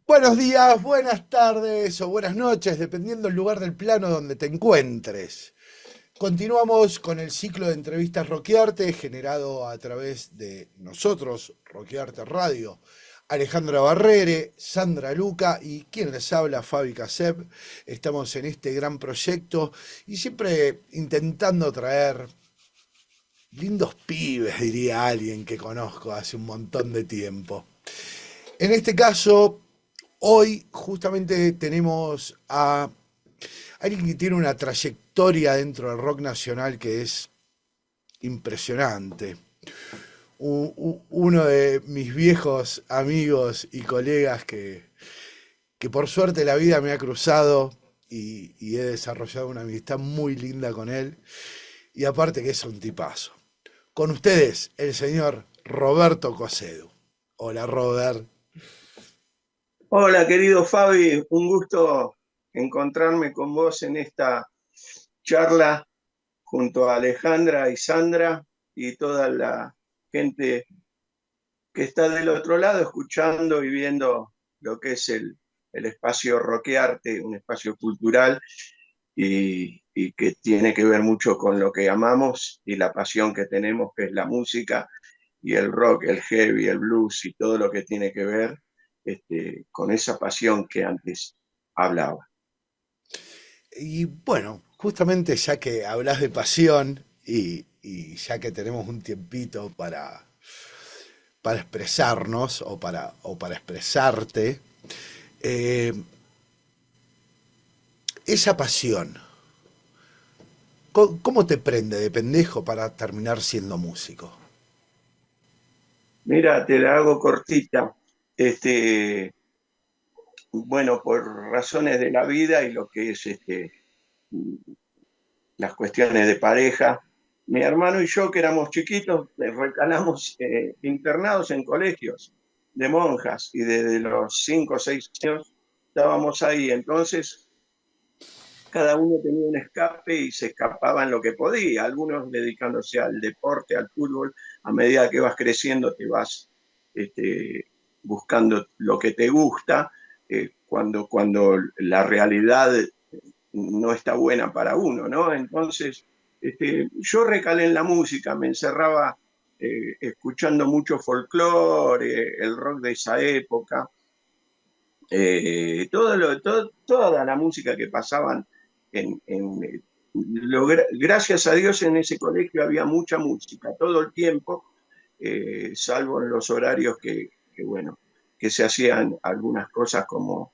Buenos días, buenas tardes o buenas noches, dependiendo del lugar del plano donde te encuentres. Continuamos con el ciclo de entrevistas Rockearte, generado a través de nosotros, Rockearte Radio. Alejandra Barrere, Sandra Luca y quien les habla, Fabi Casep. Estamos en este gran proyecto y siempre intentando traer lindos pibes, diría alguien que conozco hace un montón de tiempo. En este caso, hoy justamente tenemos a alguien que tiene una trayectoria dentro del rock nacional que es impresionante. Uno de mis viejos amigos y colegas que por suerte la vida me ha cruzado y he desarrollado una amistad muy linda con él. Y aparte que es un tipazo. Con ustedes, el señor Roberto Cosedu. Hola, Robert. Hola, querido Fabi, un gusto encontrarme con vos en esta charla junto a Alejandra y Sandra y toda la gente que está del otro lado escuchando y viendo lo que es el espacio Rockearte, un espacio cultural y que tiene que ver mucho con lo que amamos y la pasión que tenemos, que es la música y el rock, el heavy, el blues y todo lo que tiene que ver con esa pasión que antes hablaba. Y bueno, justamente ya que hablas de pasión y ya que tenemos un tiempito para expresarnos o para expresarte, eh, esa pasión, ¿cómo te prende de pendejo para terminar siendo músico? Mira, te la hago cortita. Este, bueno, por razones de la vida y lo que es las cuestiones de pareja, mi hermano y yo, que éramos chiquitos, recalamos internados en colegios de monjas y desde los 5 o 6 años estábamos ahí. Entonces, cada uno tenía un escape y se escapaba en lo que podía, algunos dedicándose al deporte, al fútbol. A medida que vas creciendo te vas este, buscando lo que te gusta, cuando la realidad no está buena para uno, ¿no? Entonces, yo recalé en la música, me encerraba escuchando mucho folclore, el rock de esa época, toda la música que pasaban gracias a Dios en ese colegio había mucha música todo el tiempo, salvo en los horarios bueno, que se hacían algunas cosas como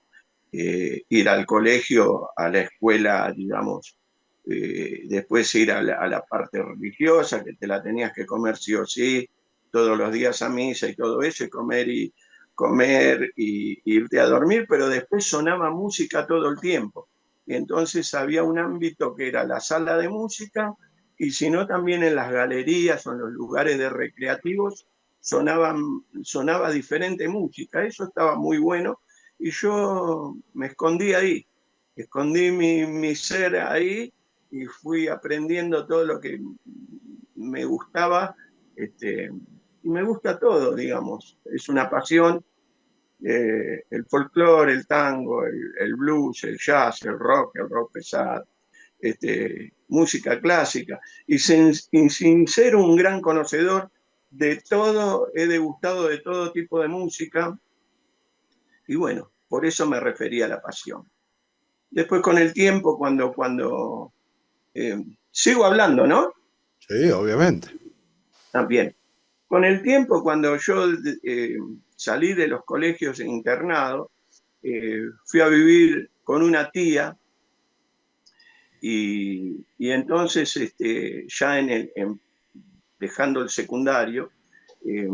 ir al colegio, a la escuela, digamos, después ir a la parte religiosa, que te la tenías que comer sí o sí, todos los días a misa y todo eso, y comer y irte a dormir, pero después sonaba música todo el tiempo. Y entonces había un ámbito que era la sala de música, y si no también en las galerías o en los lugares de recreativos sonaba diferente música. Eso estaba muy bueno y yo me escondí ahí, escondí mi ser ahí y fui aprendiendo todo lo que me gustaba, y me gusta todo, digamos, es una pasión, el folclore, el tango, el blues, el jazz, el rock pesado, música clásica, y sin ser un gran conocedor de todo, he degustado de todo tipo de música, y bueno, por eso me refería a la pasión. Después con el tiempo, eh, sigo hablando, ¿no? Sí, obviamente. También. Con el tiempo, cuando yo salí de los colegios e internado, fui a vivir con una tía y entonces ya dejando el secundario, eh,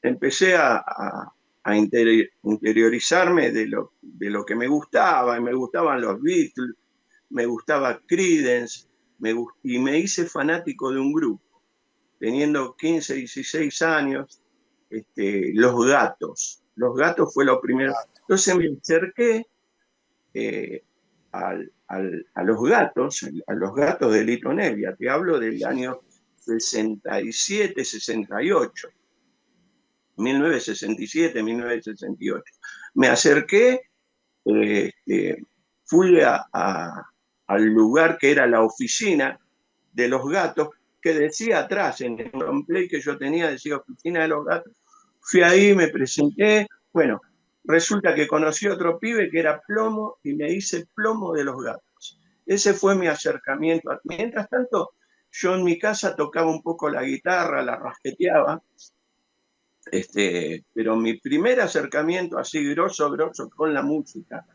empecé a interiorizarme de lo que me gustaba, y me gustaban los Beatles, me gustaba Creedence, y me hice fanático de un grupo, teniendo 15, 16 años, Los Gatos. Los Gatos fue lo primero. Entonces me acerqué eh, a los gatos de Lito Nevia, te hablo del año 67, 68. 1967, 1968. Me acerqué, fui al lugar que era la oficina de los gatos, que decía atrás, en el play que yo tenía, decía oficina de los gatos. Fui ahí, me presenté, bueno, resulta que conocí a otro pibe que era plomo y me hice plomo de los gatos. Ese fue mi acercamiento. Mientras tanto, yo en mi casa tocaba un poco la guitarra, la rasqueteaba, pero mi primer acercamiento así grosso con la música,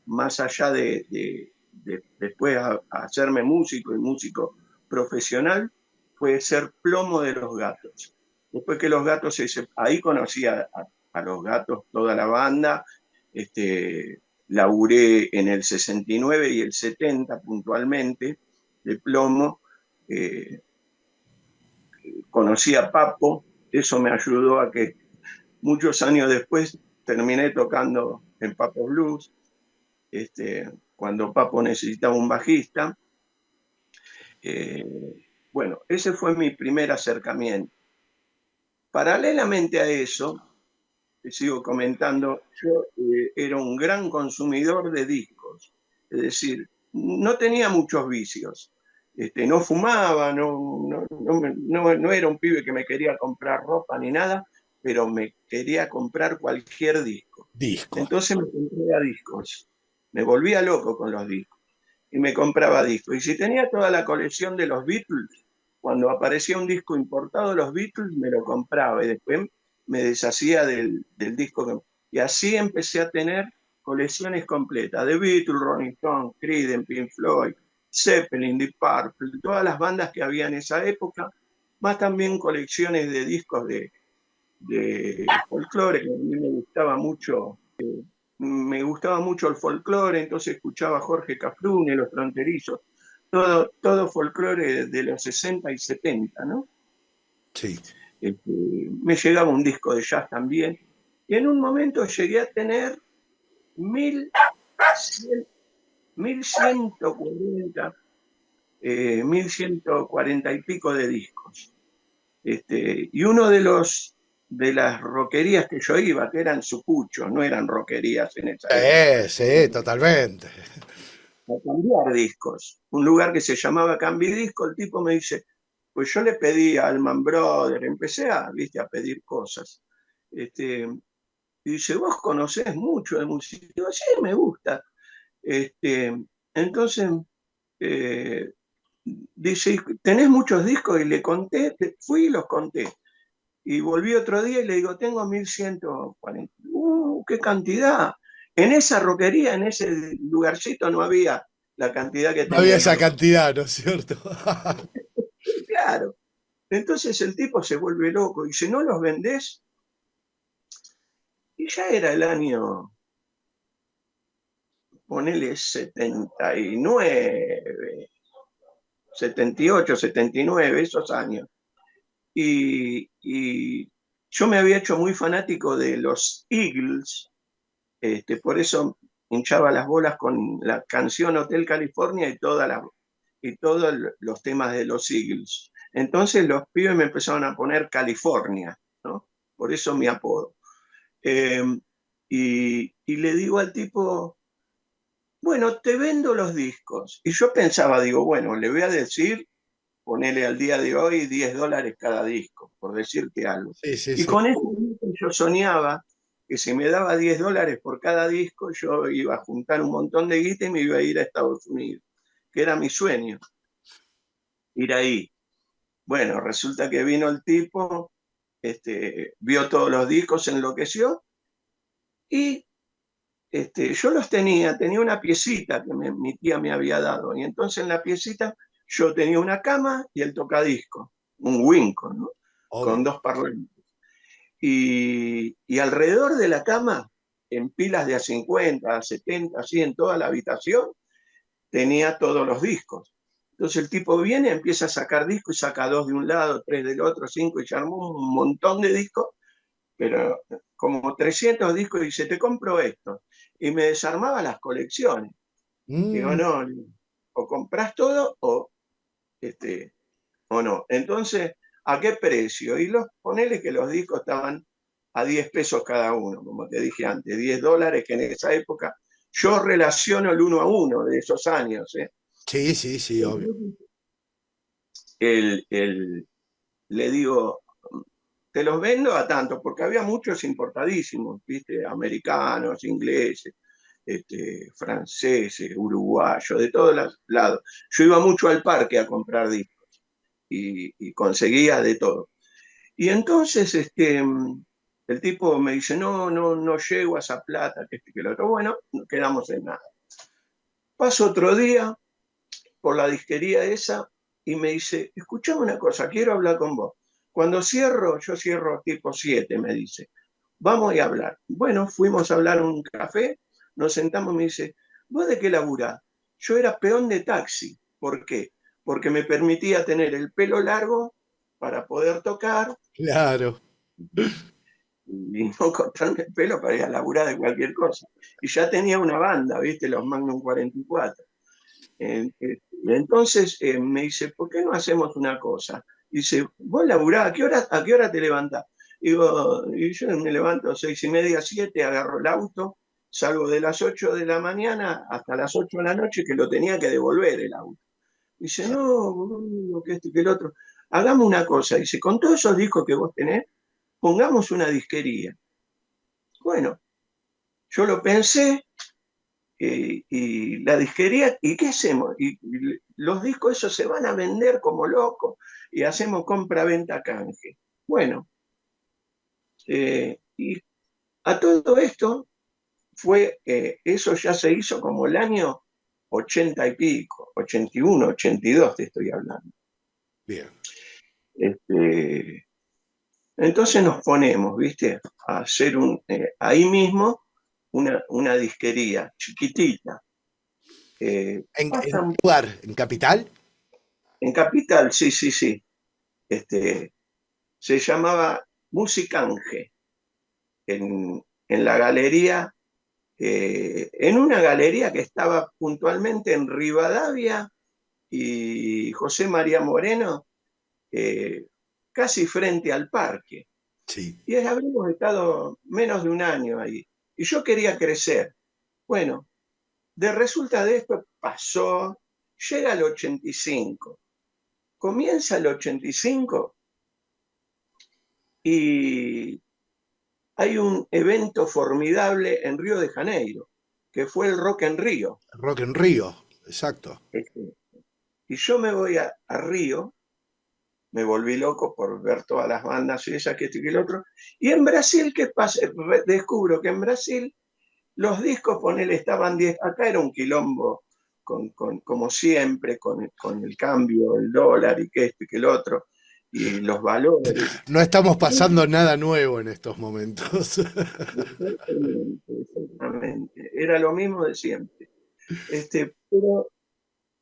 más allá de después a hacerme músico y músico profesional, fue ser plomo de los gatos. Después que los gatos, ahí conocí a los gatos, toda la banda, laburé en el 69 y el 70 puntualmente, de plomo, conocí a Papo, eso me ayudó a que muchos años después terminé tocando en Papo Blues, cuando Papo necesitaba un bajista. Eh, bueno, ese fue mi primer acercamiento. Paralelamente a eso, te sigo comentando, yo era un gran consumidor de discos, es decir, no tenía muchos vicios. No fumaba, no era un pibe que me quería comprar ropa ni nada, pero me quería comprar cualquier disco. Discos. Entonces me compré a discos, me volvía loco con los discos y me compraba discos. Y si tenía toda la colección de los Beatles, cuando aparecía un disco importado de los Beatles, me lo compraba y después me deshacía del disco. Y así empecé a tener colecciones completas de Beatles, Rolling Stones, Creedence, Pink Floyd, Zeppelin, Deep Purple, todas las bandas que había en esa época, más también colecciones de discos de folclore, que a mí me gustaba mucho el folclore, entonces escuchaba a Jorge Cafrune, Los Fronterizos, todo folclore de los 60 y 70, ¿no? Sí. Me llegaba un disco de jazz también, y en un momento llegué a tener 1100, 1140, 1140 y pico de discos. Y uno de las roquerías que yo iba, que eran sucuchos, no eran roquerías en esa época, Sí, totalmente. a cambiar discos. Un lugar que se llamaba Cambidisco, el tipo me dice, pues yo le pedí a Alman Brothers, empecé ¿viste? A pedir cosas. Y dice, vos conocés mucho de música. Y digo, sí, me gusta. Entonces, eh, dice, ¿tenés muchos discos? Y le conté, fui y los conté. Y volví otro día y le digo, tengo 1140. ¡Qué cantidad! En esa roquería, en ese lugarcito, no había la cantidad que No había tenía esa yo. cantidad, ¿no es cierto? Claro. Entonces el tipo se vuelve loco y dice, ¿no los vendés? Y ya era el año, ponele 79, 78, 79, esos años. Y yo me había hecho muy fanático de los Eagles, por eso hinchaba las bolas con la canción Hotel California y todos los temas de los Eagles. Entonces los pibes me empezaron a poner California, ¿no? Por eso mi apodo. Eh, y le digo al tipo, bueno, te vendo los discos. Y yo pensaba, digo, bueno, le voy a decir, ponele al día de hoy $10 cada disco, por decirte algo. Sí, sí, Y sí. con eso yo soñaba que si me daba $10 por cada disco, yo iba a juntar un montón de guita y me iba a ir a Estados Unidos, que era mi sueño, ir ahí. Bueno, resulta que vino el tipo, vio todos los discos, se enloqueció y yo los tenía una piecita que mi tía me había dado. Y entonces en la piecita yo tenía una cama y el tocadisco, un Winco, ¿no? Obvio. Con dos parlantes. Y alrededor de la cama, en pilas de a 50, a 70, así en toda la habitación, tenía todos los discos. Entonces el tipo viene, empieza a sacar discos y saca dos de un lado, tres del otro, cinco, y se armó un montón de discos, pero como 300 discos, y dice, te compro esto. Y me desarmaba las colecciones. Digo, Mm, no, o compras todo este, o no. Entonces, ¿a qué precio? Y ponele que los discos estaban a 10 pesos cada uno, como te dije antes, $10, que en esa época yo relaciono el 1 a 1 de esos años. Sí, sí, sí, obvio. El, el, Le digo, te los vendo a tanto, porque había muchos importadísimos, ¿viste? Americanos, ingleses, franceses, uruguayos, de todos los lados. Yo iba mucho al parque a comprar discos y conseguía de todo. Y entonces el tipo me dice, no, no, no llego a esa plata, que este, que lo otro. Bueno, no quedamos en nada. Paso otro día por la disquería esa y me dice, escuchame una cosa, quiero hablar con vos. Cuando cierro, yo cierro tipo 7, me dice, vamos a hablar. Bueno, fuimos a hablar en un café, nos sentamos y me dice, ¿vos de qué laburás? Yo era peón de taxi. ¿Por qué? Porque me permitía tener el pelo largo para poder tocar Claro. y no cortarme el pelo para ir a laburar de cualquier cosa. Y ya tenía una banda, ¿viste? Los Magnum 44. Entonces me dice, ¿por qué no hacemos una cosa? Dice, vos laburás, a qué hora te levantás? Digo, y yo me levanto 6:30, 7, agarro el auto, salgo de las 8 de la mañana hasta las 8 de la noche, que lo tenía que devolver el auto. Dice, no, boludo, que este, que el otro. Hagamos una cosa, dice, con todos esos discos que vos tenés, pongamos una disquería. Bueno, yo lo pensé, y la disquería, ¿y qué hacemos? Y los discos esos se van a vender como locos y hacemos compra-venta canje. Bueno, y a todo esto eso ya se hizo como el año 80 y pico, 81, 82 te estoy hablando. Bien. Este, entonces nos ponemos, ¿viste? A hacer ahí mismo una disquería chiquitita. ¿En Pasan qué lugar? ¿En Capital? en Capital, sí, sí, sí. Este, Se llamaba Musicange, en la galería, en una galería que estaba puntualmente en Rivadavia y José María Moreno, eh, casi frente al parque. Sí. Y habríamos estado menos de un año ahí. Y yo quería crecer. Bueno, de resulta de esto pasó, llega el 85, comienza el 85 y hay un evento formidable en Río de Janeiro, que fue el Rock en Río. Rock en Río, exacto. Y yo me voy a Río, me volví loco por ver todas las bandas y esas, que esto y que el otro. Y en Brasil, ¿qué pasa? Descubro que en Brasil los discos, ponele, estaban 10, acá era un quilombo, como siempre, con el cambio, el dólar y que esto y que el otro, y los valores. No estamos pasando nada nuevo en estos momentos. Exactamente, exactamente. Era lo mismo de siempre. Pero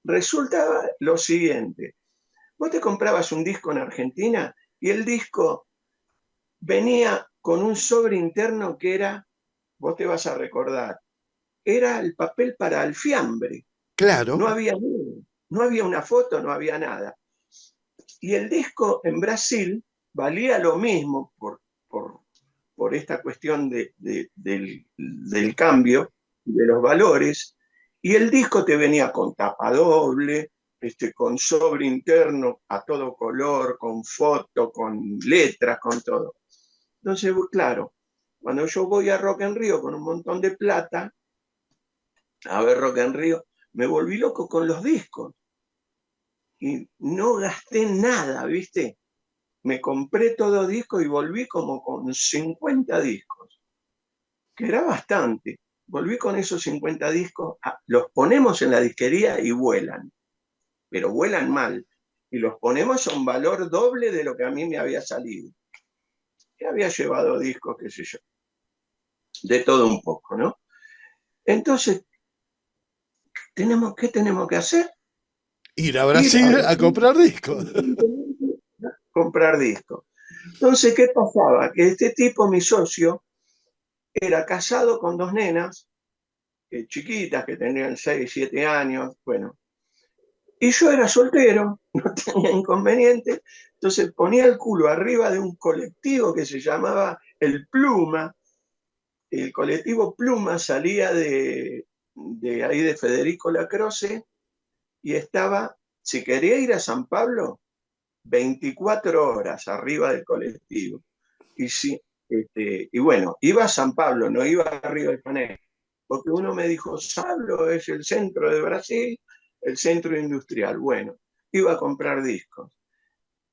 resultaba lo siguiente. Vos te comprabas un disco en Argentina y el disco venía con un sobre interno que era, vos te vas a recordar, era el papel para el fiambre. Claro, No había nada, no había una foto, no había nada. Y el disco en Brasil valía lo mismo por esta cuestión del cambio de los valores, y el disco te venía con tapa doble, con sobre interno a todo color, con foto, con letras, con todo. Entonces, claro, cuando yo voy a Rock en Río con un montón de plata, a ver Rock en Río, me volví loco con los discos y no gasté nada, ¿viste? Me compré todo disco y volví como con 50 discos, que era bastante. Volví con esos 50 discos, los ponemos en la disquería y vuelan, pero vuelan mal. Y los ponemos a un valor doble de lo que a mí me había salido. Que había llevado discos, qué sé yo, de todo un poco, ¿no? Entonces, ¿qué tenemos que hacer? ir a Ir a Brasil a Brasil, comprar discos. comprar discos. Entonces, ¿qué pasaba? Que este tipo, mi socio, era casado con dos nenas, chiquitas, que tenían 6 7 años, bueno. Y yo era soltero, no tenía inconveniente, entonces ponía el culo arriba de un colectivo que se llamaba el Pluma, el colectivo Pluma salía de ahí de Federico Lacroce y estaba, si quería ir a San Pablo, 24 horas arriba del colectivo. Y, sí, y bueno, iba a San Pablo, no iba a Río de Janeiro, porque uno me dijo, San Pablo es el centro de Brasil, el centro industrial. Bueno, iba a comprar discos.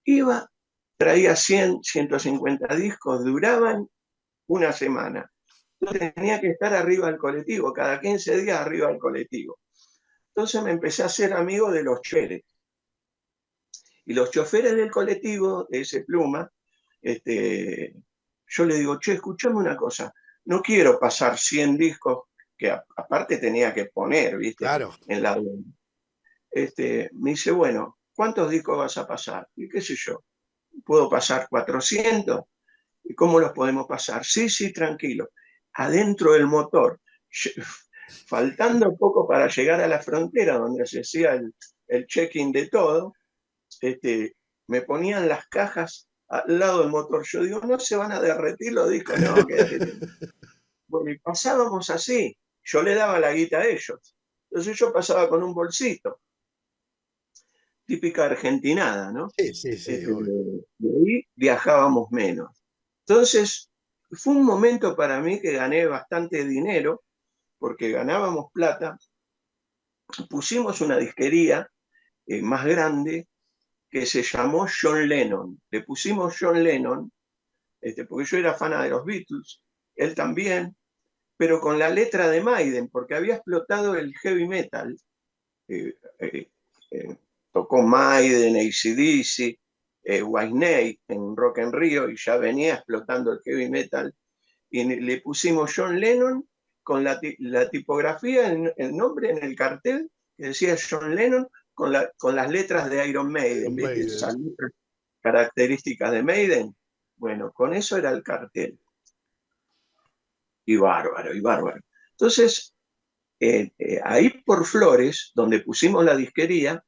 Iba, traía 100, 150 discos, duraban una semana. Entonces tenía que estar arriba del colectivo, cada 15 días arriba del colectivo. Entonces me empecé a hacer amigo de los choferes. Y los choferes del colectivo, de ese Pluma, yo le digo, che, escuchame una cosa, no quiero pasar 100 discos, que aparte tenía que poner, ¿viste? Claro. En la... me dice, bueno, ¿cuántos discos vas a pasar? Y qué sé yo, ¿puedo pasar 400? ¿Y cómo los podemos pasar? Sí, sí, tranquilo. Adentro del motor, faltando poco para llegar a la frontera donde se hacía el check-in de todo, me ponían las cajas al lado del motor. Yo digo, no se van a derretir los discos, no, quédate. Bueno, y pasábamos así. Yo le daba la guita a ellos. Entonces yo pasaba con un bolsito, típica argentinada, ¿no? Sí, sí, sí, obvio. De ahí viajábamos menos. Entonces, fue un momento para mí que gané bastante dinero, porque ganábamos plata. Pusimos una disquería más grande que se llamó John Lennon. Le pusimos John Lennon, porque yo era fan de los Beatles, él también, pero con la letra de Maiden, porque había explotado el heavy metal. Eh, eh, eh, Tocó Maiden, AC/DC, Whitesnake en Rock en Rio y ya venía explotando el heavy metal. Y le pusimos John Lennon con la tipografía, el nombre en el cartel que decía John Lennon con las letras de Iron Maiden, Iron ¿viste? Maiden. Esas características de Maiden. Bueno, con eso era el cartel. Y bárbaro, y bárbaro. Entonces, ahí por Flores, donde pusimos la disquería,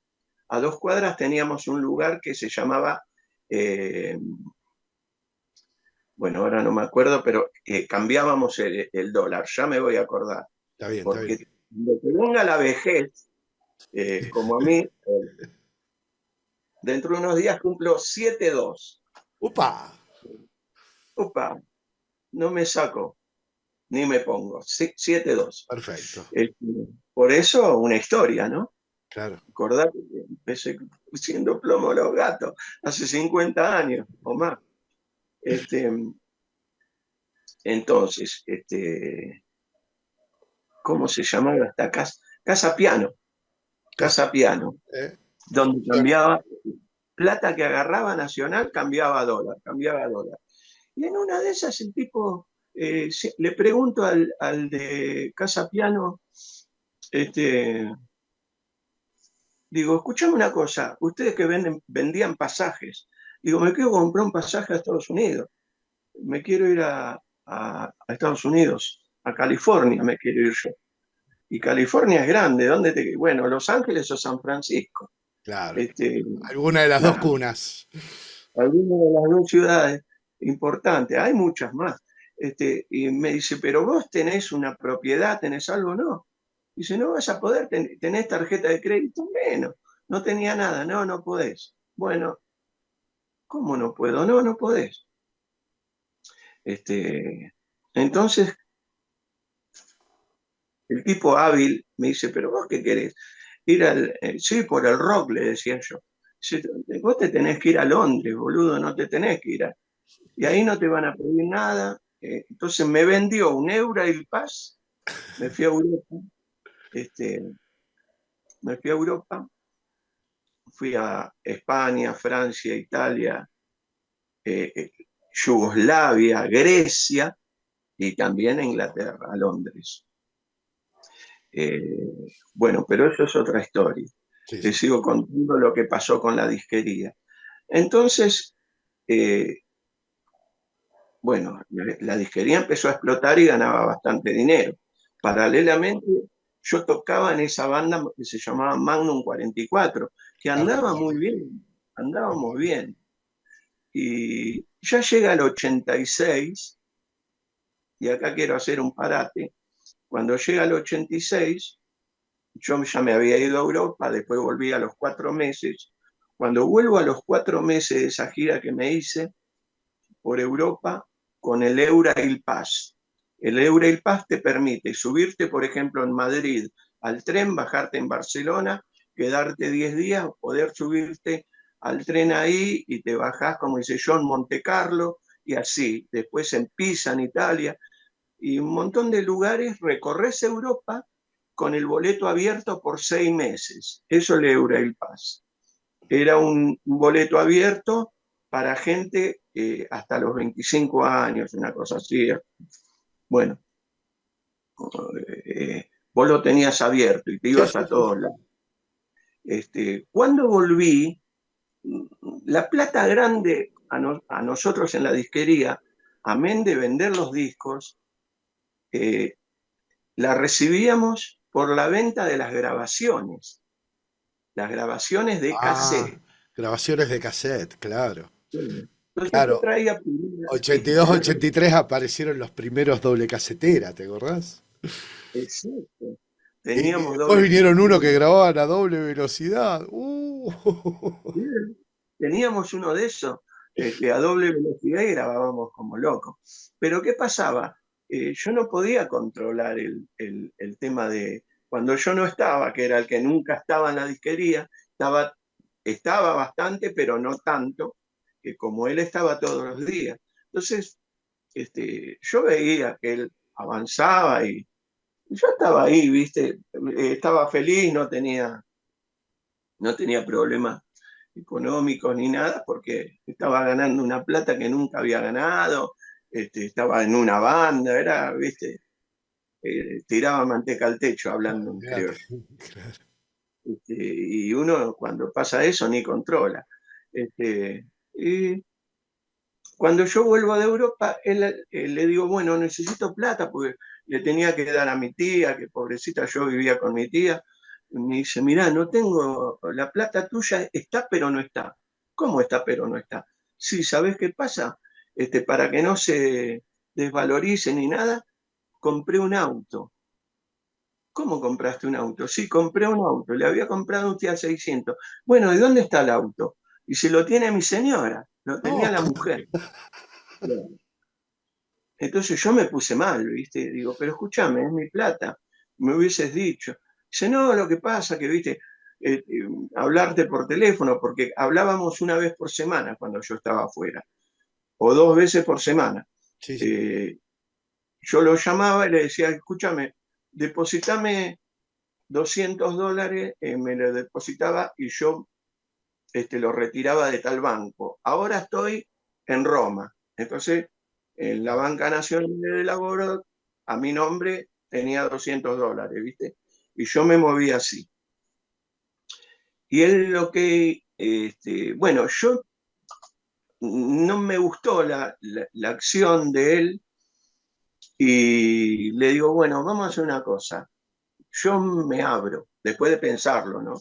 a 2 cuadras teníamos un lugar que se llamaba, bueno, ahora no me acuerdo, pero cambiábamos el dólar, ya me voy a acordar, Está bien, está bien. porque lo que venga la vejez, como a mí, dentro de unos días cumplo 7-2. ¡Upa! Opa, no me saco, ni me pongo, 7-2. Perfecto. Por eso una historia, ¿no? Claro. Acordar que empecé siendo plomo los gatos hace 50 años o más. Este, entonces, ¿cómo se llamaba esta casa? Casa Piano, Casa. Casa Piano, donde Funciona. cambiaba plata que agarraba nacional, cambiaba a dólar, cambiaba a dólar. Y en una de esas el tipo, le pregunto al de Casa Piano, este, digo, escuchame una cosa, ustedes que vendían pasajes, digo, me quiero comprar un pasaje a Estados Unidos, me quiero ir a Estados Unidos, a California me quiero ir yo. Y California es grande, bueno, Los Ángeles o San Francisco. Claro. Este, Alguna de las dos nada, cunas. alguna de las dos ciudades importantes, hay muchas más. Y me dice, pero vos tenés una propiedad, tenés algo, no. Dice, no vas a poder, tenés tarjeta de crédito, menos. No tenía nada, no, no podés. Bueno, ¿cómo no puedo? No, no podés. Entonces, el tipo hábil me dice, pero vos qué querés? Ir sí, por el rock, le decía yo. Dice, vos te tenés que ir a Londres, boludo, no te tenés que ir y ahí no te van a pedir nada. Entonces me vendió un euro y el Pass, me fui a Europa, este, me fui a Europa, fui a España, Francia, Italia, eh, Yugoslavia, Grecia y también a Inglaterra, a Londres. Bueno, pero eso es otra historia. Sí, Te sí. sigo contando lo que pasó con la disquería. Entonces, bueno, la disquería empezó a explotar y ganaba bastante dinero. Claro. Paralelamente, yo tocaba en esa banda que se llamaba Magnum 44, que La andaba muy recuerdo. bien, andábamos Recuerdo. bien. Y ya llega el 86 y acá quiero hacer un parate. Cuando llega el 86, yo ya me había ido a Europa, después volví a los 4 meses. Cuando vuelvo a los 4 meses de esa gira que me hice por Europa con el Eurail Pass. El Eurail Pass te permite subirte, por ejemplo, en Madrid al tren, bajarte en Barcelona, quedarte 10 días, poder subirte al tren ahí y te bajás, como dice yo, en Monte Carlo y así. Después en Pisa, en Italia, y un montón de lugares, recorres Europa con el boleto abierto por 6 meses. Eso es el Eurail Pass. Era un boleto abierto para gente hasta los 25 años, una cosa así. Bueno, vos lo tenías abierto y te Sí, ibas sí, a sí. todos lados. Cuando volví, la plata grande a nosotros en la disquería, amén de vender los discos, eh, la recibíamos por la venta de las grabaciones de Ah, cassette. grabaciones de cassette, claro. Entonces yo Claro, traía 82, 83 aparecieron los primeros doble casetera, ¿te acordás? exacto. Y Teníamos después doble vinieron uno que casetera. grababan a doble velocidad. Teníamos uno de esos a doble velocidad y grabábamos como locos. Pero ¿qué pasaba? Yo no podía controlar el tema de cuando yo no estaba, que era el que nunca estaba en la disquería, estaba bastante, pero no tanto, que como él estaba todos los días. Entonces, yo veía que él avanzaba y yo estaba ahí, ¿viste? Estaba feliz, no tenía problemas económicos ni nada, porque estaba ganando una plata que nunca había ganado, estaba en una banda, era, ¿viste? Tiraba manteca al techo, hablando en Olvídate. criollo. Claro. Y uno cuando pasa eso ni controla. Y cuando yo vuelvo de Europa, le digo, bueno, necesito plata porque le tenía que dar a mi tía, que pobrecita yo vivía con mi tía. Y me dice, mirá, no tengo, la plata tuya está pero no está. ¿Cómo está pero no está? Sí, ¿sabés qué pasa? Para que no se desvalorice ni nada, compré un auto. ¿Cómo compraste un auto? Sí, compré un auto. Le había comprado un Fiat 600. Bueno, ¿y dónde está el auto? Y se lo tiene mi señora, lo tenía No, la mujer. Bueno, entonces yo me puse mal, ¿viste? Digo, pero escúchame, es mi plata, me hubieses dicho. Dice, no, lo que pasa que, ¿viste? Hablarte por teléfono, porque hablábamos una vez por semana cuando yo estaba afuera, o 2 veces por semana. sí, sí. Eh, yo lo llamaba y le decía, escúchame, depositame $200, me lo depositaba y yo lo retiraba de tal banco. Ahora estoy en Roma. Entonces, en la Claro. Banca Nacional de Laboro, a mi nombre tenía $200, ¿viste? Y yo me moví así. Y él lo que, bueno, yo no me gustó la acción de él y le digo, bueno, vamos a hacer una cosa. Yo me abro, después de pensarlo, ¿no?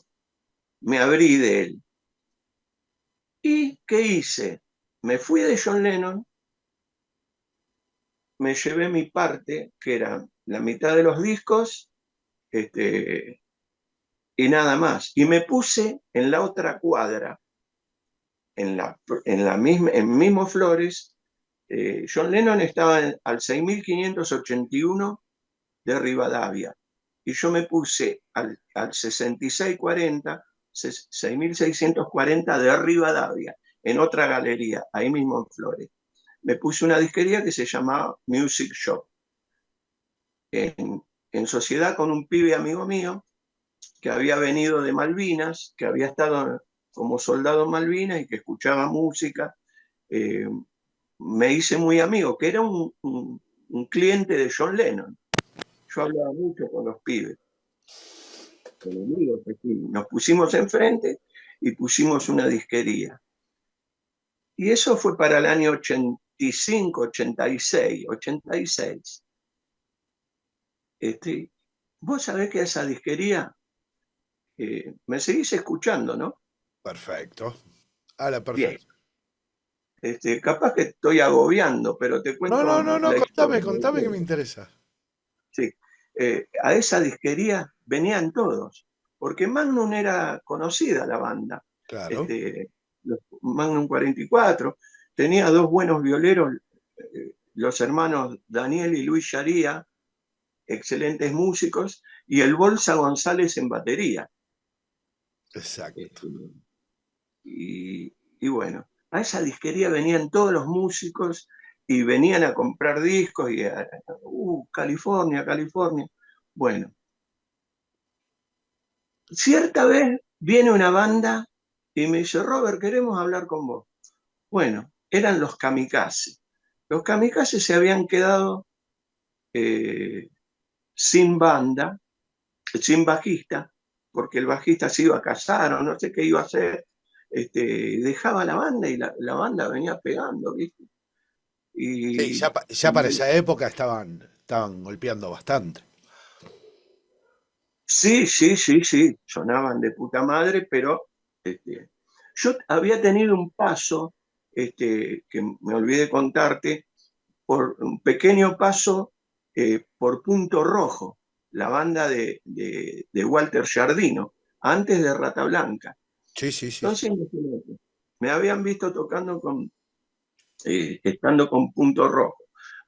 Me abrí de él. ¿Y qué hice? Me fui de John Lennon, me llevé mi parte, que era la mitad de los discos, este, y nada más. Y me puse en la otra cuadra, en la misma, en mismo Flores. John Lennon estaba al 6581 de Rivadavia. Y yo me puse al 6640, 6640 de Rivadavia, en otra galería, ahí mismo en Flores. Me puse una disquería que se llamaba Music Shop, en sociedad con un pibe amigo mío que había venido de Malvinas, que había estado como soldado en Malvinas y que escuchaba música. Eh, Me hice muy amigo, que era un cliente de John Lennon. Yo hablaba mucho con los pibes, con amigos, así. Nos pusimos enfrente y pusimos una disquería. Y eso fue para el año 85, 86, 86. Vos sabés que esa disquería, me seguís escuchando, ¿no? Perfecto. A la Bien. perfección. Capaz que estoy agobiando, pero te No, no, cuento no, no, la contame, historia. contame que me interesa. Sí. A esa disquería venían todos, porque Magnum era conocida la banda. Claro, Este, Magnum 44 tenía dos buenos violeros, los hermanos Daniel y Luis Sharía, excelentes músicos, y el Bolsa González en batería. exacto. Este, y bueno, a esa disquería venían todos los músicos y venían a comprar discos y California, California. Bueno, cierta vez viene una banda y me dice, Robert, queremos hablar con vos. Bueno, eran los Kamikaze. Los Kamikaze se habían quedado eh, sin banda, sin bajista, porque el bajista se iba a casar o no sé qué iba a hacer. Dejaba la banda y la banda venía pegando, ¿viste? Sí, Y, ya para esa época estaban golpeando bastante. sí, sí, sí, sí, sonaban de puta madre, pero yo había tenido un paso, que me olvidé contarte, por un pequeño paso por Punto Rojo, la banda de Walter Giardino, antes de Rata Blanca. Sí, sí, sí. Entonces, imagínate, me habían visto estando con Punto Rojo,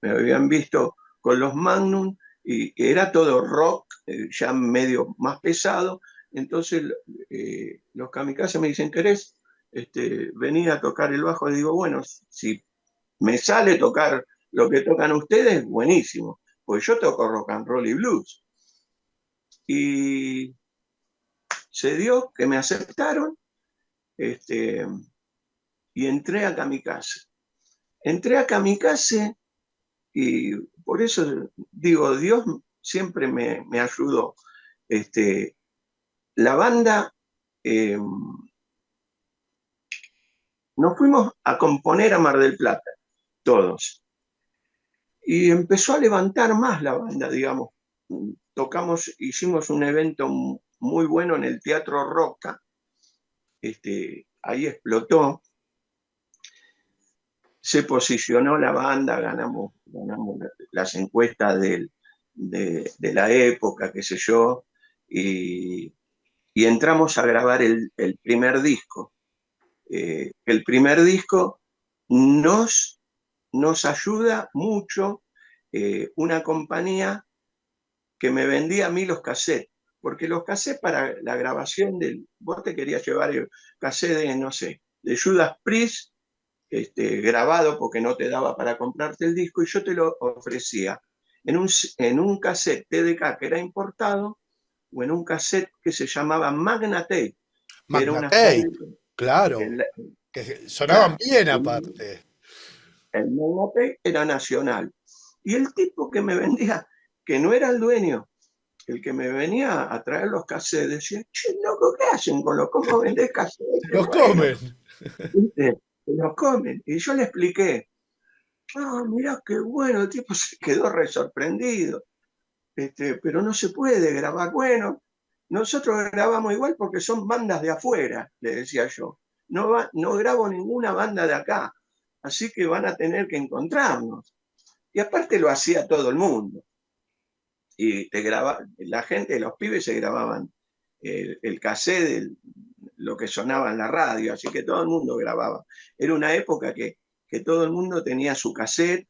me habían visto con los Magnum y era todo rock, ya medio más pesado. Entonces los kamikazes me dicen, ¿querés venir a tocar el bajo? Y digo, bueno, si me sale tocar lo que tocan ustedes, buenísimo, pues yo toco rock and roll y blues. Y se dio que me aceptaron, este, y entré a Kamikaze. Entré a Kamikaze y por eso digo, Dios siempre me ayudó. Este, la banda, eh, nos fuimos a componer a Mar del Plata, todos. Y empezó a levantar más la banda, digamos. Tocamos, hicimos un evento muy bueno en el Teatro Roca, ahí explotó, se posicionó la banda, ganamos las encuestas de la época, qué sé yo, y, y entramos a grabar el primer disco. El primer disco nos, nos ayuda mucho una compañía que me vendía a mí los cassettes, porque los cassettes para la grabación del, vos te querías llevar el cassette de, no sé, de Judas Priest, grabado porque no te daba para comprarte el disco y yo te lo ofrecía en un cassette TDK que era importado o en un cassette que se llamaba Magnatape, que era una Magnatape, fábrica, claro, en la, que sonaban claro, bien aparte. el Magnatape era nacional. Y el tipo que me vendía, que no era el dueño, el que me venía a traer los cassettes, decía, che, loco, ¿qué hacen con los, cómo vendés Se cassettes? los Bueno, comen. ¿viste? Se los comen. Y yo le expliqué, ah, mirá qué bueno, el tipo se quedó re sorprendido, pero no se puede grabar. Bueno, nosotros grabamos igual porque son bandas de afuera, le decía yo. No grabo ninguna banda de acá, así que van a tener que encontrarnos. Y aparte lo hacía todo el mundo. Y la gente, los pibes se grababan el cassette, lo que sonaba en la radio, así que todo el mundo grababa. Era una época que todo el mundo tenía su cassette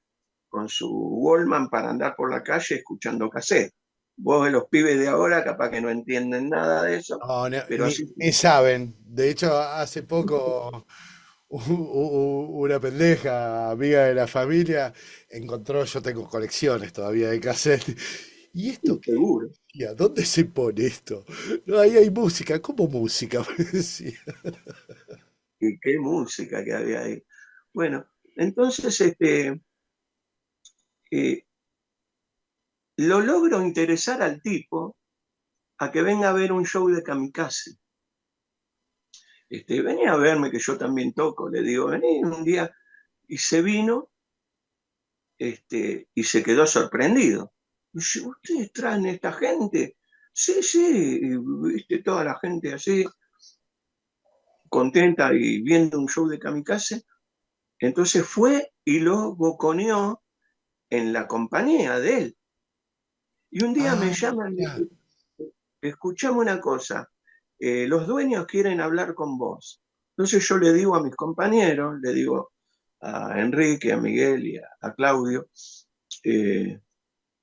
con su Wallman para andar por la calle escuchando cassette. Vos, los pibes de ahora, capaz que no entienden nada de eso, No, pero así. ni saben. De hecho, hace poco una pendeja, amiga de la familia, encontró, yo tengo colecciones todavía de cassette. ¿Y esto Sí, qué? seguro. Decía, ¿dónde se pone esto? No, ahí hay música. ¿Cómo música? Me decía. Y qué música que había ahí. Bueno, entonces eh, lo logro interesar al tipo a que venga a ver un show de Kamikaze. Venía a verme que yo también toco, le digo, vení un día, y se vino, y se quedó sorprendido. Dice, ¿ustedes traen esta gente? Sí, sí, y viste toda la gente así, contenta y viendo un show de Kamikaze. Entonces fue y lo boconeó en la compañía de él. Y un día me Ah, llaman y me mirá. dice, escuchame una cosa, los dueños quieren hablar con vos. Entonces yo le digo a mis compañeros, le digo a Enrique, a Miguel y a Claudio, eh,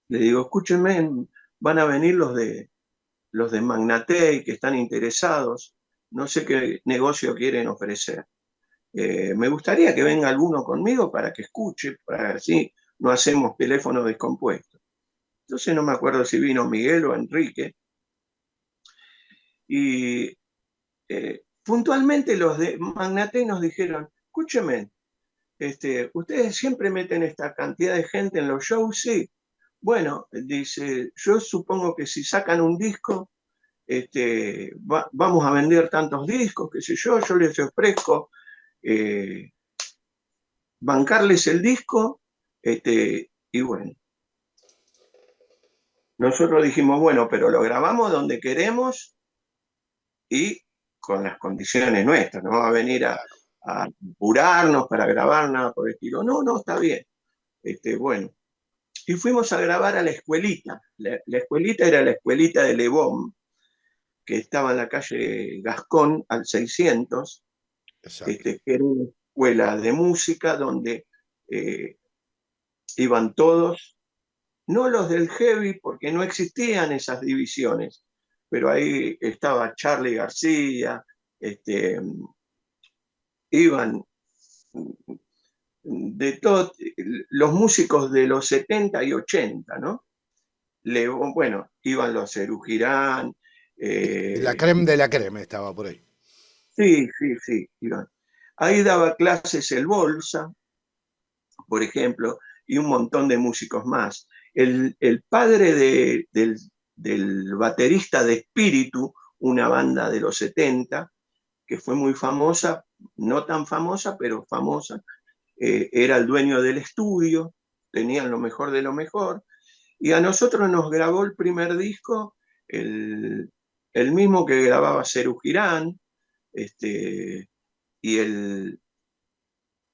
le digo, escúchenme, van a venir los de Magnatei que están interesados, no sé qué negocio quieren ofrecer. Me gustaría que venga alguno conmigo para que escuche, para así no hacemos teléfono descompuesto. Entonces no me acuerdo si vino Miguel o Enrique, y puntualmente los de Magnatei nos dijeron, escúcheme, ustedes siempre meten esta cantidad de gente en los shows, sí. Bueno, dice, yo supongo que si sacan un disco, vamos a vender tantos discos, qué sé yo les ofrezco eh, bancarles el disco, y bueno, nosotros dijimos, bueno, pero lo grabamos donde queremos y con las condiciones nuestras, no va a venir a apurarnos para grabar nada por el estilo. No, no, está bien. Bueno, y fuimos a grabar a la escuelita. La escuelita era la escuelita de Lebón, que estaba en la calle Gascón al 600, Exacto. que era una escuela de música donde eh, iban todos, no los del heavy, porque no existían esas divisiones, pero ahí estaba Charlie García, iban de todos los músicos de los 70 y 80, ¿no? Bueno, iban los Serú Girán, La creme de la creme estaba por ahí. sí, sí, sí, iban. Ahí daba clases el Bolsa, por ejemplo, y un montón de músicos más. El padre del baterista de Espíritu, una banda de los 70, que fue muy famosa, no tan famosa, pero famosa, era el dueño del estudio, tenían lo mejor de lo mejor, y a nosotros nos grabó el primer disco, el, el mismo que grababa Serú Girán, y,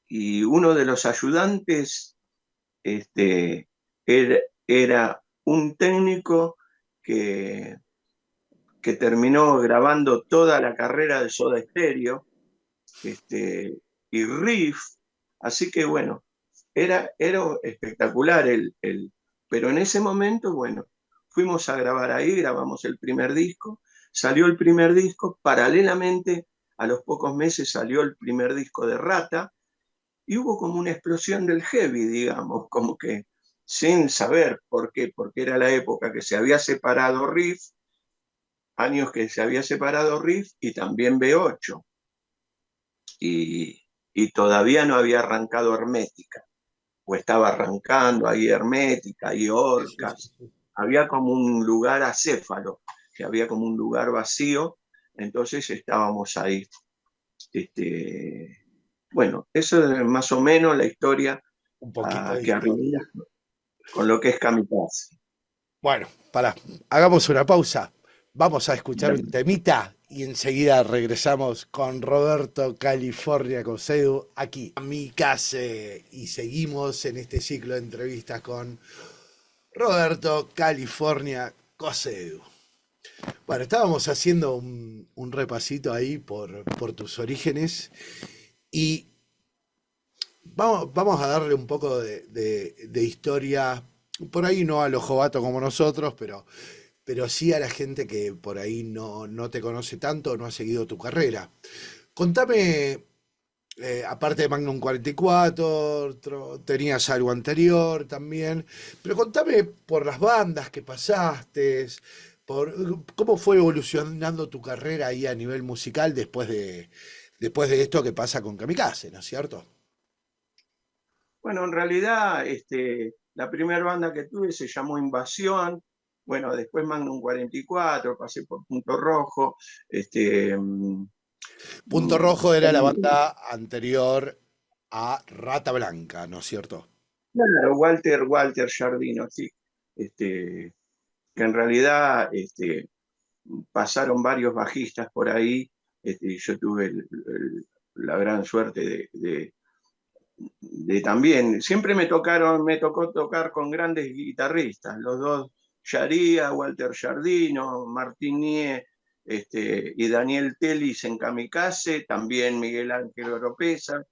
y uno de los ayudantes este, era un técnico que, que terminó grabando toda la carrera de Soda Stereo, y Riff, así que bueno, era espectacular pero en ese momento, bueno, fuimos a grabar ahí, grabamos el primer disco, salió el primer disco, paralelamente a los pocos meses salió el primer disco de Rata, y hubo como una explosión del heavy, digamos, como que sin saber por qué, porque era la época que se había separado Riff, años que se había separado Riff y también B8, y, y todavía no había arrancado Hermética, o estaba arrancando ahí Hermética y Sí, sí, sí, Orcas, sí. había como un lugar acéfalo, que había como un lugar vacío, entonces estábamos ahí. Bueno, eso es más o menos la historia Un poquito de que historia. arregla con lo que es Kamikaze. Bueno, para, hagamos una pausa. Vamos a escuchar un temita y enseguida regresamos con Roberto California Cosedu aquí a mi casa y seguimos en este ciclo de entrevistas con Roberto California Cosedu. Bueno, estábamos haciendo un repasito ahí por tus orígenes y vamos a darle un poco de historia, por ahí no a los jovatos como nosotros, pero sí a la gente que por ahí no te conoce tanto, no ha seguido tu carrera. Contame, aparte de Magnum 44, tenías algo anterior también, pero contame por las bandas que pasaste, cómo fue evolucionando tu carrera ahí a nivel musical después de esto que pasa con Kamikaze, ¿no es cierto? Bueno, en realidad, la primera banda que tuve se llamó Invasión. Bueno, después Magnum 44, pasé por Punto Rojo. Punto Rojo era la banda anterior a Rata Blanca, ¿no es cierto? Claro, Walter Jardino, sí. Que en realidad pasaron varios bajistas por ahí. Y yo tuve la gran suerte también, siempre me tocó tocar con grandes guitarristas, los dos Yaría, Walter Giardino, Martinier, y Daniel Telis en Kamikaze, también Miguel Ángel Oropesa,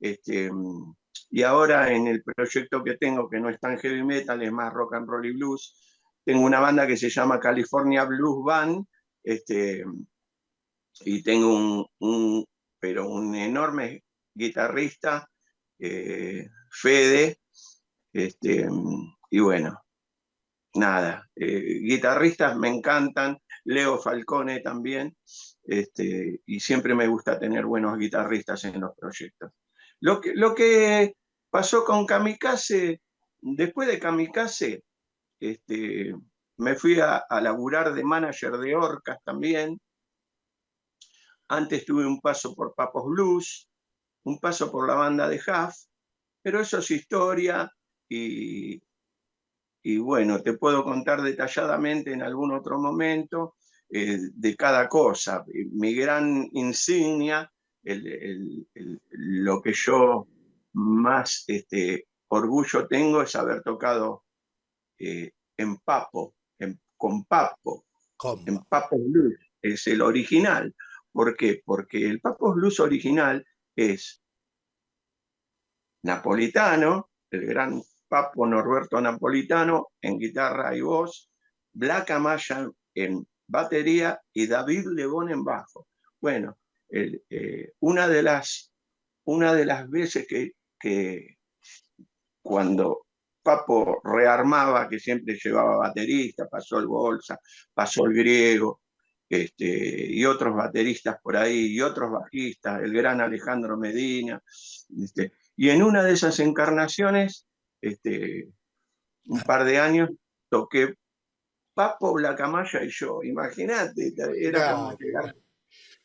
este, y ahora en el proyecto que tengo, que no es tan heavy metal, es más rock and roll y blues, tengo una banda que se llama California Blues Band, este, y tengo pero un enorme guitarrista, Fede, y bueno, nada, guitarristas me encantan, Leo Falcone también, y siempre me gusta tener buenos guitarristas en los proyectos. Lo que pasó con Kamikaze, después de Kamikaze, me fui a laburar de manager de orcas también. Antes tuve un paso por Papos Blues, un paso por la banda de Huff, pero eso es historia y, y bueno, te puedo contar detalladamente en algún otro momento de cada cosa. Mi gran insignia, lo que yo más orgullo tengo es haber tocado en Papo, con Papo, Compa. en Papo Blues, es el original. ¿Por qué? Porque el Papo Blues original es Napolitano, el gran Papo Norberto Napolitano en guitarra y voz, Black Amaya en batería y David Lebón en bajo. Bueno, una de las veces que cuando Papo rearmaba, que siempre llevaba baterista, pasó el Bolsa, pasó el Griego, y otros bateristas por ahí, y otros bajistas, el gran Alejandro Medina, y en una de esas encarnaciones, un par de años, toqué Papo, Blacamaya y yo. Imagínate, era como Claro, llegar.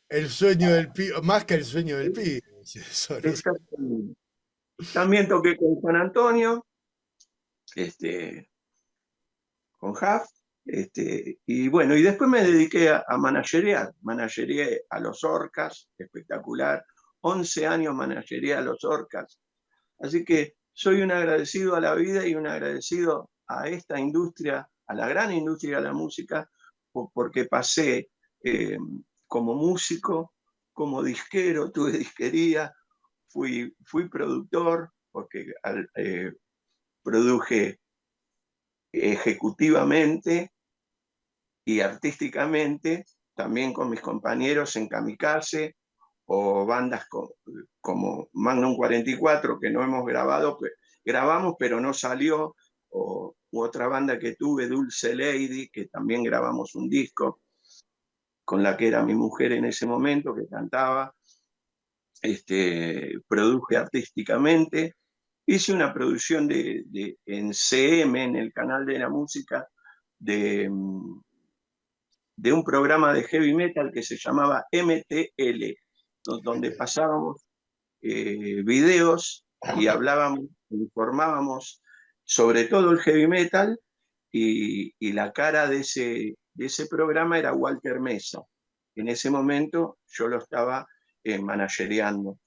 el sueño del pibe, más que el sueño del pibe. Eso, ¿no? Exactamente. También toqué con San Antonio, este, con Huff, y bueno, y después me dediqué a managerear. Managereé a los Orcas, espectacular. 11 años managereé a los Orcas. Así que soy un agradecido a la vida y un agradecido a esta industria, a la gran industria de la música, porque pasé eh, como músico, como disquero, tuve disquería, fui productor, porque produje ejecutivamente y artísticamente, también con mis compañeros en Kamikaze o bandas como Magnum 44, que no hemos grabado, grabamos pero no salió, o u otra banda que tuve, Dulce Lady, que también grabamos un disco, con la que era mi mujer en ese momento, que cantaba, produje artísticamente, hice una producción en CM, en el canal de la música, de, de un programa de heavy metal que se llamaba MTL, donde pasábamos videos y hablábamos, informábamos sobre todo el heavy metal y la cara de ese programa era Walter Mesa. En ese momento yo lo estaba managereando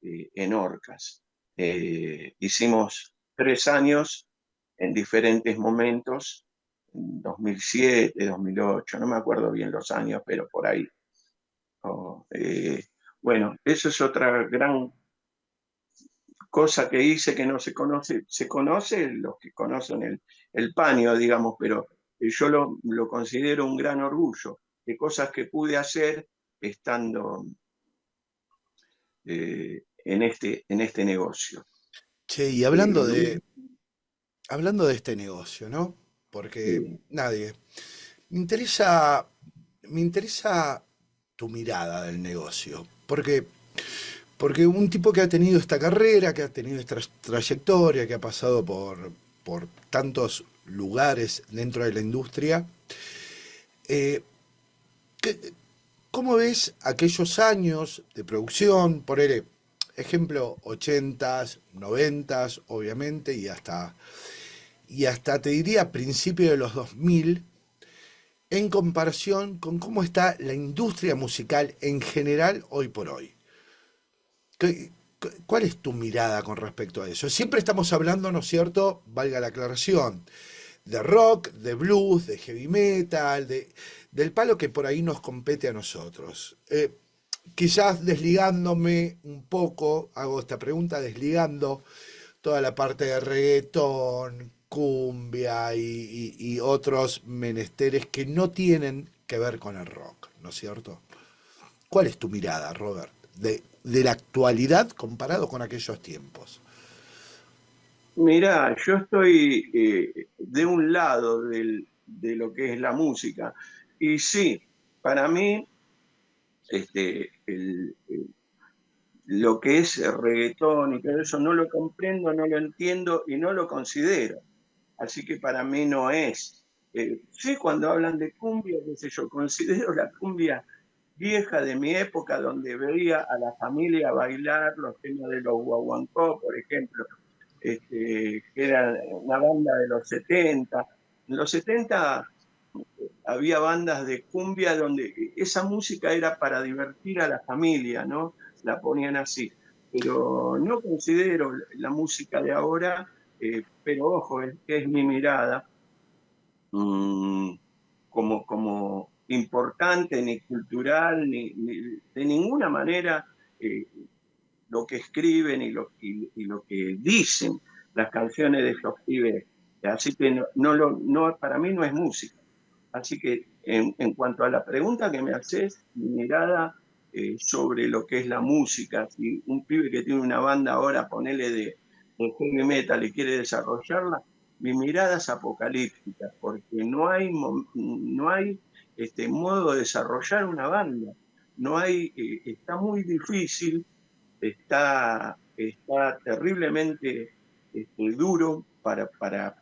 en Orcas. Hicimos 3 años en diferentes momentos, 2007, 2008, no me acuerdo bien los años, pero por ahí. Oh, bueno, eso es otra gran cosa que hice que no se conoce los que conocen el paño, digamos, pero yo lo considero un gran orgullo de cosas que pude hacer estando en este negocio. Che, y Eh, hablando de este negocio, ¿no? Porque eh, nadie. Me interesa, me interesa tu mirada del negocio. Porque un tipo que ha tenido esta carrera, que ha tenido esta trayectoria, que ha pasado por tantos lugares dentro de la industria, eh, ¿qué- ¿cómo ves aquellos años de producción? Por ejemplo, 80s, 90s, obviamente, y hasta te diría principios de los 2000, en comparación con cómo está la industria musical en general hoy por hoy. ¿Qué- ¿Cuál es tu mirada con respecto a eso? Siempre estamos hablando, ¿no es cierto? Valga la aclaración, de rock, de blues, de heavy metal, del palo que por ahí nos compete a nosotros. Quizás desligándome un poco, hago esta pregunta desligando toda la parte de reggaetón, cumbia y otros menesteres que no tienen que ver con el rock, ¿no es cierto? ¿Cuál es tu mirada, Robert, de la actualidad comparado con aquellos tiempos? Mirá, yo estoy de un lado de lo que es la música. Y sí, para mí, lo que es el reggaetón y todo eso no lo comprendo, no lo entiendo y no lo considero. Así que para mí no es. Sí, cuando hablan de cumbia, qué sé yo, considero la cumbia vieja de mi época, donde veía a la familia bailar los temas de los guaguancó, por ejemplo, que era una banda de los 70. En los 70 había bandas de cumbia donde esa música era para divertir a la familia, ¿no? La ponían así. Pero no considero la música de ahora, pero ojo, es mi mirada, mmm, como importante, ni cultural, ni de ninguna manera eh, lo que escriben y lo que dicen las canciones de esos pibes. Así que para mí no es música. Así que en cuanto a la pregunta que me haces, mi mirada sobre lo que es la música, si un pibe que tiene una banda ahora, ponele de heavy metal y quiere desarrollarla, mi mirada es apocalíptica, porque no hay modo de desarrollar una banda. No hay, está muy difícil, está terriblemente duro para.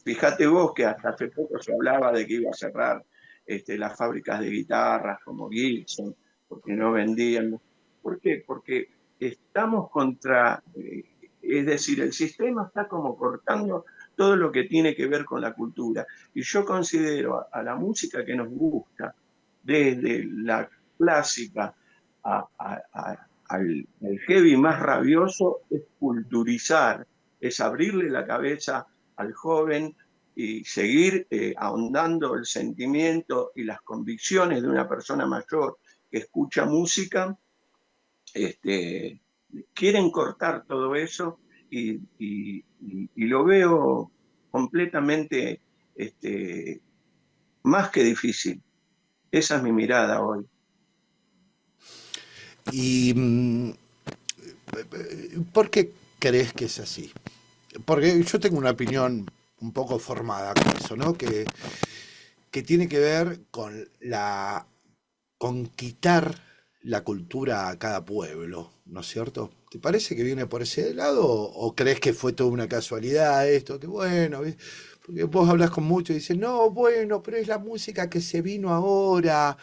Fíjate vos que hasta hace poco se hablaba de que iba a cerrar las fábricas de guitarras como Gibson, porque no vendían. ¿Por qué? Porque estamos contra, es decir, el sistema está como cortando todo lo que tiene que ver con la cultura. Y yo considero a la música que nos gusta, desde la clásica al heavy más rabioso, es culturizar, es abrirle la cabeza al joven y seguir ahondando el sentimiento y las convicciones de una persona mayor que escucha música. este, Quieren cortar todo eso y lo veo completamente este, más que difícil. Esa es mi mirada hoy. ¿Y por qué crees que es así? Porque yo tengo una opinión un poco formada con eso, ¿no? Que tiene que ver con quitar la cultura a cada pueblo, ¿no es cierto? ¿Te parece que viene por ese lado o crees que fue toda una casualidad esto? Que bueno, porque vos hablas con muchos y dices, no, bueno, pero es la música que se vino ahora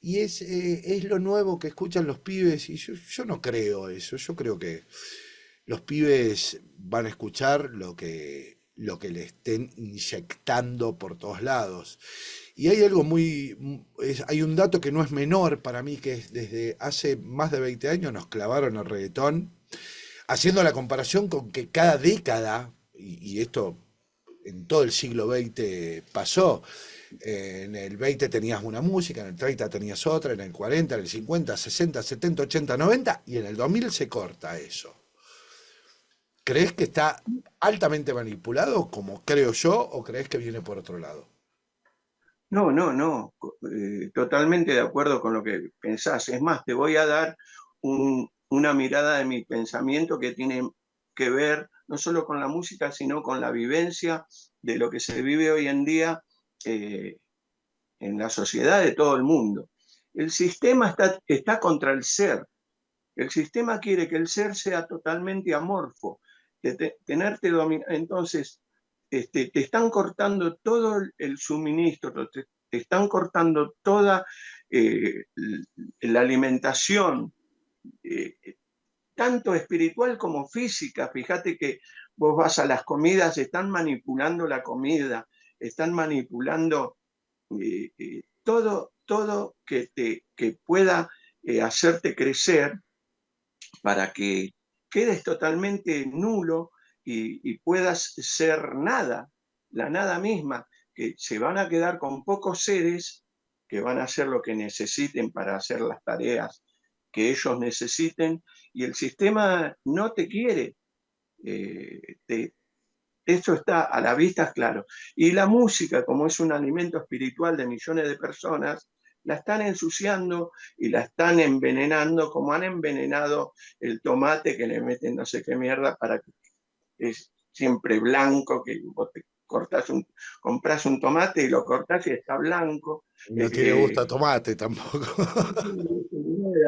y es lo nuevo que escuchan los pibes y yo no creo eso, yo creo que los pibes van a escuchar lo que le estén inyectando por todos lados. Y hay algo hay un dato que no es menor para mí, que es desde hace más de 20 años nos clavaron el reggaetón, haciendo la comparación con que cada década, y esto en todo el siglo XX pasó, en el 20 tenías una música, en el 30 tenías otra, en el 40, en el 50, 60, 70, 80, 90, y en el 2000 se corta eso. ¿Crees que está altamente manipulado, como creo yo, o crees que viene por otro lado? No, no, no, totalmente de acuerdo con lo que pensás. Es más, te voy a dar una mirada de mi pensamiento que tiene que ver no solo con la música, sino con la vivencia de lo que se vive hoy en día eh, en la sociedad de todo el mundo. El sistema está contra el ser. El sistema quiere que el ser sea totalmente amorfo, tenerte dominado. Entonces, te están cortando todo el suministro, te están cortando toda la alimentación, eh, tanto espiritual como física. Fíjate que vos vas a las comidas, están manipulando la comida, están manipulando todo que pueda hacerte crecer para que quedes totalmente nulo y puedas ser nada, la nada misma, que se van a quedar con pocos seres que van a hacer lo que necesiten para hacer las tareas que ellos necesiten, y el sistema no te quiere. Eso está a la vista, claro. Y la música, como es un alimento espiritual de millones de personas, la están ensuciando y la están envenenando, como han envenenado el tomate, que le meten no sé qué mierda para que es siempre blanco, que vos te compras un tomate y lo cortás y está blanco. No tiene gusto a tomate tampoco.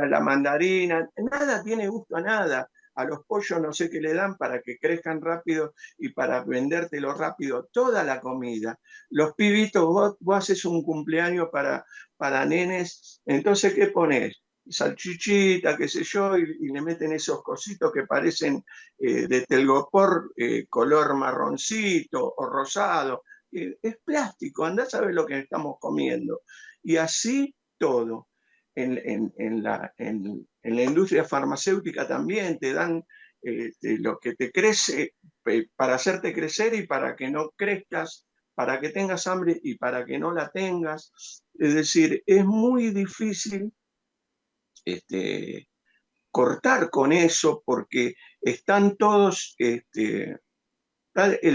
La mandarina, nada tiene gusto a nada. A los pollos no sé qué le dan para que crezcan rápido y para vendértelo rápido, toda la comida. Los pibitos, vos haces un cumpleaños para nenes, entonces ¿qué pones? Salchichita, qué sé yo, y le meten esos cositos que parecen de telgopor, color marroncito o rosado. Es plástico, andá a saber lo que estamos comiendo. Y así todo en la industria farmacéutica también te dan lo que te crece para hacerte crecer y para que no crezcas, para que tengas hambre y para que no la tengas. Es decir, es muy difícil este, cortar con eso porque están todos, el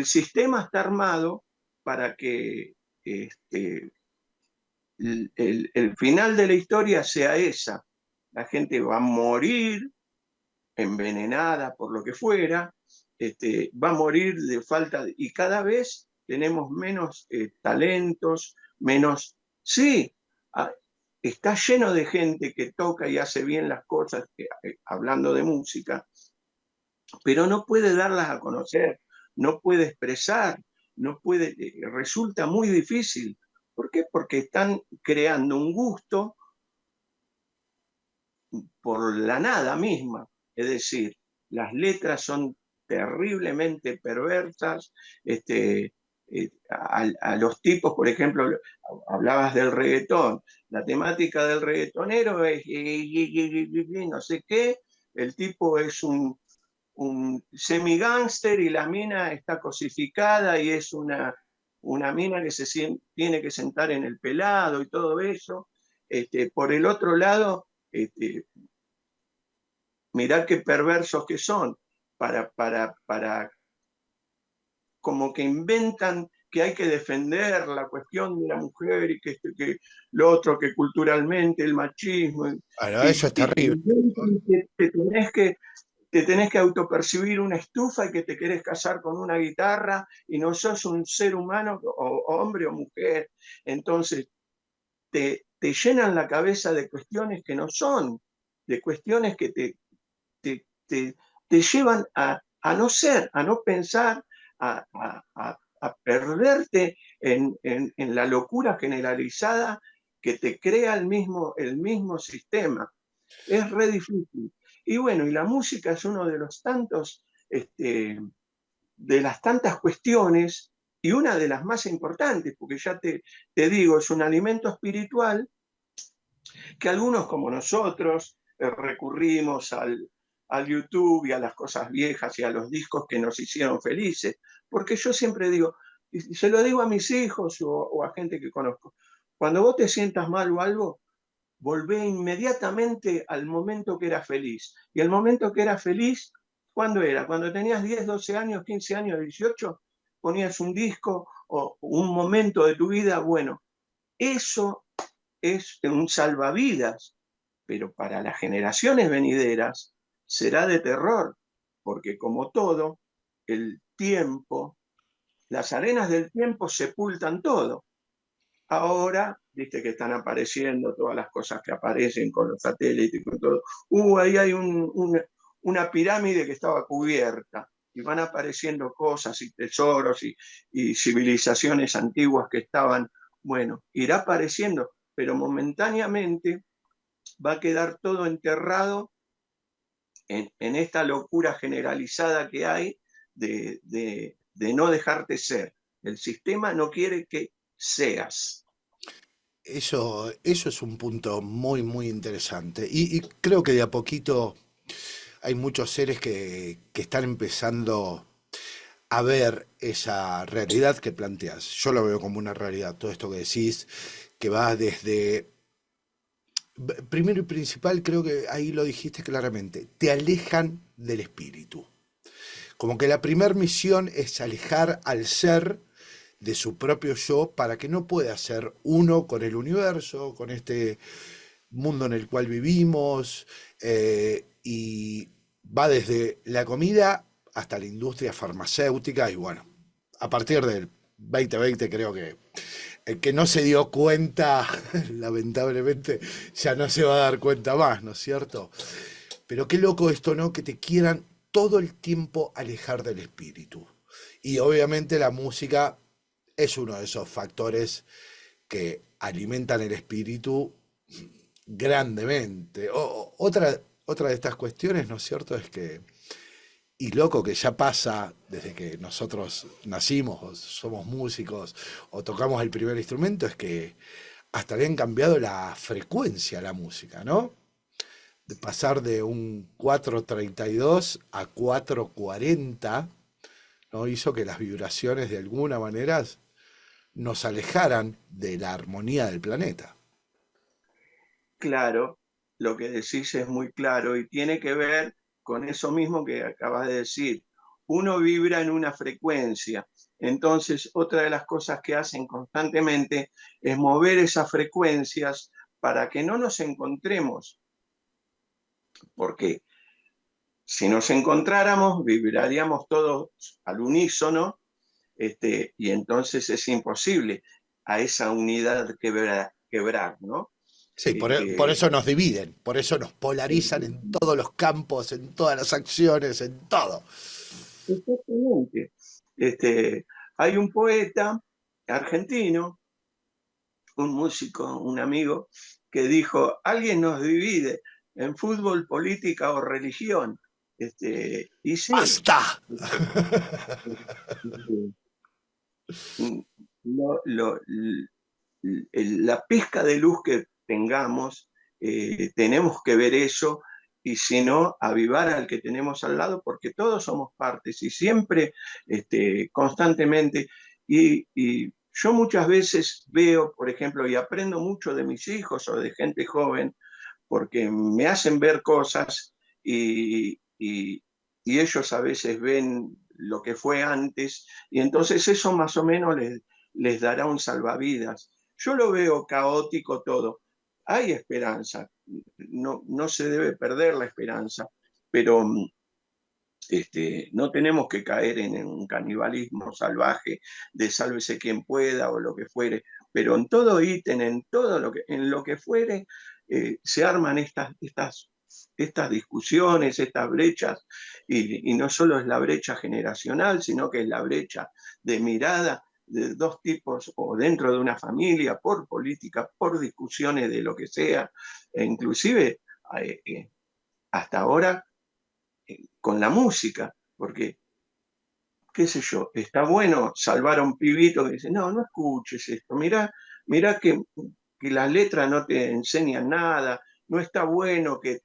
sistema está armado para que este, el final de la historia sea esa. La gente va a morir envenenada por lo que fuera, va a morir de falta y cada vez tenemos menos talentos, menos... Sí, a, está lleno de gente que toca y hace bien las cosas, hablando de música, pero no puede darlas a conocer, no puede expresar, no puede, resulta muy difícil. ¿Por qué? Porque están creando un gusto por la nada misma. Es decir, las letras son terriblemente perversas. A los tipos, por ejemplo, hablabas del reggaetón, la temática del reggaetonero es no sé qué, el tipo es un semi-gangster y la mina está cosificada y es una mina que tiene que sentar en el pelado y todo eso. Por el otro lado, mirá qué perversos que son, para como que inventan que hay que defender la cuestión de la mujer y que lo otro, que culturalmente el machismo, Bueno, eso es terrible. que te tenés que autopercibir una estufa y que te querés casar con una guitarra y no sos un ser humano, o hombre o mujer. Entonces, te llenan la cabeza de cuestiones que no son, de cuestiones que te, te, te llevan a, no ser, a no pensar, a perderte en la locura generalizada que te crea el mismo sistema. Es re difícil. Y bueno, y la música es uno de los tantos, de las tantas cuestiones y una de las más importantes, porque ya te digo, es un alimento espiritual que algunos como nosotros recurrimos al YouTube y a las cosas viejas y a los discos que nos hicieron felices, porque yo siempre digo, y se lo digo a mis hijos o a gente que conozco, cuando vos te sientas mal o algo, volvé inmediatamente al momento que era feliz. Y el momento que era feliz, ¿cuándo era? Cuando tenías 10, 12 años, 15 años, 18, ponías un disco o un momento de tu vida, bueno, eso es un salvavidas, pero para las generaciones venideras será de terror, porque como todo, el tiempo, las arenas del tiempo sepultan todo. Ahora, viste que están apareciendo todas las cosas que aparecen con los satélites y con todo. Ahí hay una pirámide que estaba cubierta y van apareciendo cosas y tesoros y civilizaciones antiguas que estaban, bueno, irá apareciendo, pero momentáneamente va a quedar todo enterrado en esta locura generalizada que hay de no dejarte ser. El sistema no quiere que seas. Eso es un punto muy, muy interesante. Y creo que de a poquito hay muchos seres que están empezando a ver esa realidad que planteas. Yo lo veo como una realidad, todo esto que decís, que va desde... Primero y principal, creo que ahí lo dijiste claramente, te alejan del espíritu. Como que la primera misión es alejar al ser de su propio yo para que no pueda ser uno con el universo, con este mundo en el cual vivimos, y va desde la comida hasta la industria farmacéutica y bueno, a partir del 2020 creo que el que no se dio cuenta, lamentablemente, ya no se va a dar cuenta más, ¿no es cierto? Pero qué loco esto, ¿no? Que te quieran todo el tiempo alejar del espíritu. Y obviamente la música es uno de esos factores que alimentan el espíritu grandemente. Otra de estas cuestiones, ¿no es cierto? Es que, y loco que ya pasa desde que nosotros nacimos, o somos músicos, o tocamos el primer instrumento, es que hasta le han cambiado la frecuencia a la música, ¿no? De pasar de un 432 a 440, ¿no? Hizo que las vibraciones de alguna manera nos alejaran de la armonía del planeta. Claro, lo que decís es muy claro y tiene que ver con eso mismo que acabas de decir. Uno vibra en una frecuencia, entonces otra de las cosas que hacen constantemente es mover esas frecuencias para que no nos encontremos, porque si nos encontráramos vibraríamos todos al unísono, y entonces es imposible a esa unidad quebrar, ¿no? Sí, por Que eso nos dividen, por eso nos polarizan en todos los campos, en todas las acciones, en todo. Exactamente. Este, hay un poeta argentino, un músico, un amigo, que dijo, alguien nos divide en fútbol, política o religión. Y sí, ¡Basta! lo- lo- la pizca de luz que tengamos, tenemos que ver eso y si no, avivar al que tenemos al lado, porque todos somos partes y siempre, constantemente, y yo muchas veces veo, por ejemplo, y aprendo mucho de mis hijos o de gente joven, porque me hacen ver cosas y ellos a veces ven lo que fue antes, y entonces eso más o menos les dará un salvavidas. Yo lo veo caótico todo. Hay esperanza, no se debe perder la esperanza, pero no tenemos que caer en un canibalismo salvaje de sálvese quien pueda o lo que fuere, pero en todo ítem, en todo en lo que fuere, se arman estas discusiones, estas brechas, y no solo es la brecha generacional, sino que es la brecha de mirada de dos tipos o dentro de una familia, por política, por discusiones de lo que sea, e inclusive hasta ahora con la música, porque, qué sé yo, está bueno salvar a un pibito que dice, no, no escuches esto, mirá que las letras no te enseñan nada, no está bueno que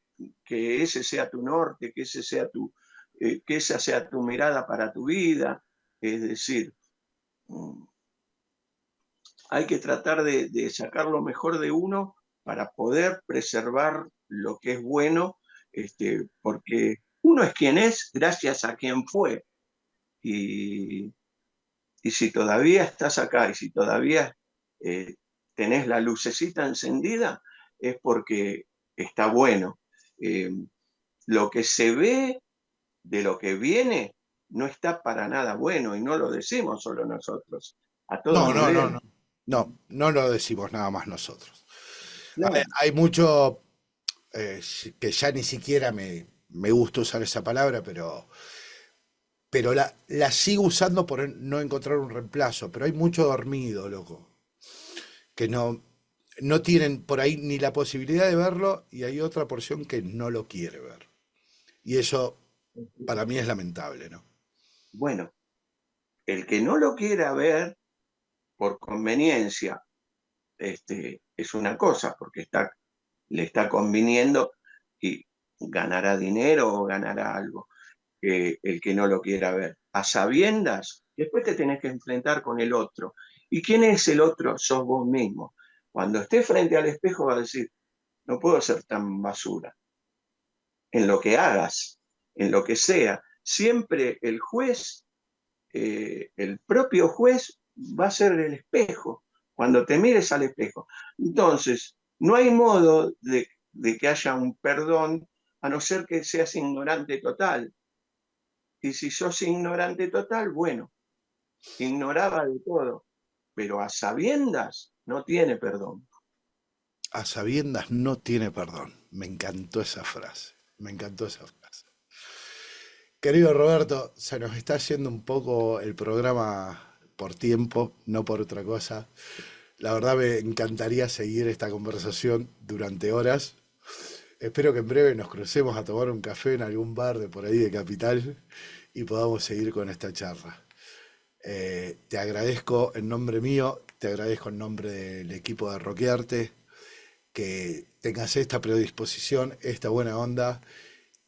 ese sea tu norte, que esa sea tu mirada para tu vida. Es decir, hay que tratar de sacar lo mejor de uno para poder preservar lo que es bueno, porque uno es quien es gracias a quien fue. Y, y si todavía estás acá y si todavía eh, tenés la lucecita encendida, es porque está bueno. Eh, lo que se ve de lo que viene no está para nada bueno y no lo decimos solo nosotros, a todo No, no, no, nivel. no. No, no lo decimos nada más nosotros. Claro. Hay mucho que ya ni siquiera me gusta usar esa palabra, pero la sigo usando por no encontrar un reemplazo. Pero hay mucho dormido, loco, que no tienen por ahí ni la posibilidad de verlo y hay otra porción que no lo quiere ver. Y eso para mí es lamentable, ¿no? Bueno, el que no lo quiera ver por conveniencia, es una cosa, porque le está conviniendo y, ganará dinero o ganará algo, el que no lo quiera ver. A sabiendas, después te tenés que enfrentar con el otro. ¿Y quién es el otro? Sos vos mismo. Cuando estés frente al espejo vas a decir, no puedo ser tan basura. En lo que hagas, en lo que sea, siempre el juez, el propio juez va a ser el espejo, cuando te mires al espejo. Entonces, no hay modo de que haya un perdón a no ser que seas ignorante total. Y si sos ignorante total, bueno, ignoraba de todo, pero a sabiendas no tiene perdón. A sabiendas no tiene perdón. Me encantó esa frase. Me encantó esa frase. Querido Roberto, se nos está yendo un poco el programa por tiempo, no por otra cosa. La verdad me encantaría seguir esta conversación durante horas. Espero que en breve nos crucemos a tomar un café en algún bar de por ahí de Capital y podamos seguir con esta charla. Te agradezco en nombre mío, te agradezco en nombre del equipo de Roquearte, que tengas esta predisposición, esta buena onda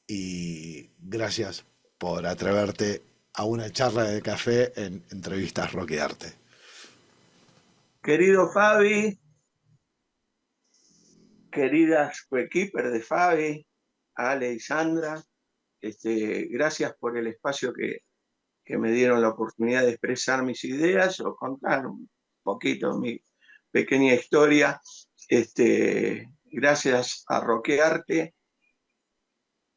y gracias por atreverte a una charla de café en entrevistas Roquearte. Querido Fabi, queridas coequiper de Fabi, Ale y Sandra, gracias por el espacio que me dieron la oportunidad de expresar mis ideas o contar un poquito mi pequeña historia. Gracias a Roquearte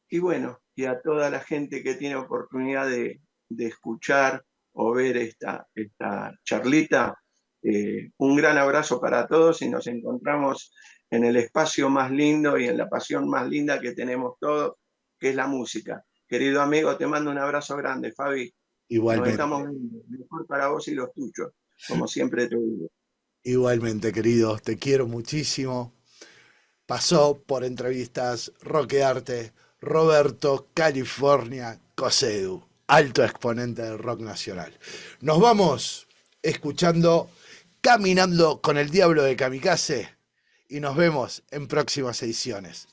y bueno, y a toda la gente que tiene oportunidad de escuchar o ver esta charlita. Un gran abrazo para todos y nos encontramos en el espacio más lindo y en la pasión más linda que tenemos todos, que es la música. Querido amigo, te mando un abrazo grande, Fabi. Nos estamos Igualmente, viendo. Mejor para vos y los tuyos, como siempre te digo. igualmente querido, te quiero muchísimo. Pasó por entrevistas Roquearte, Roberto California Cosedu, alto exponente del rock nacional. Nos vamos escuchando Caminando con el Diablo de Kamikaze y nos vemos en próximas ediciones.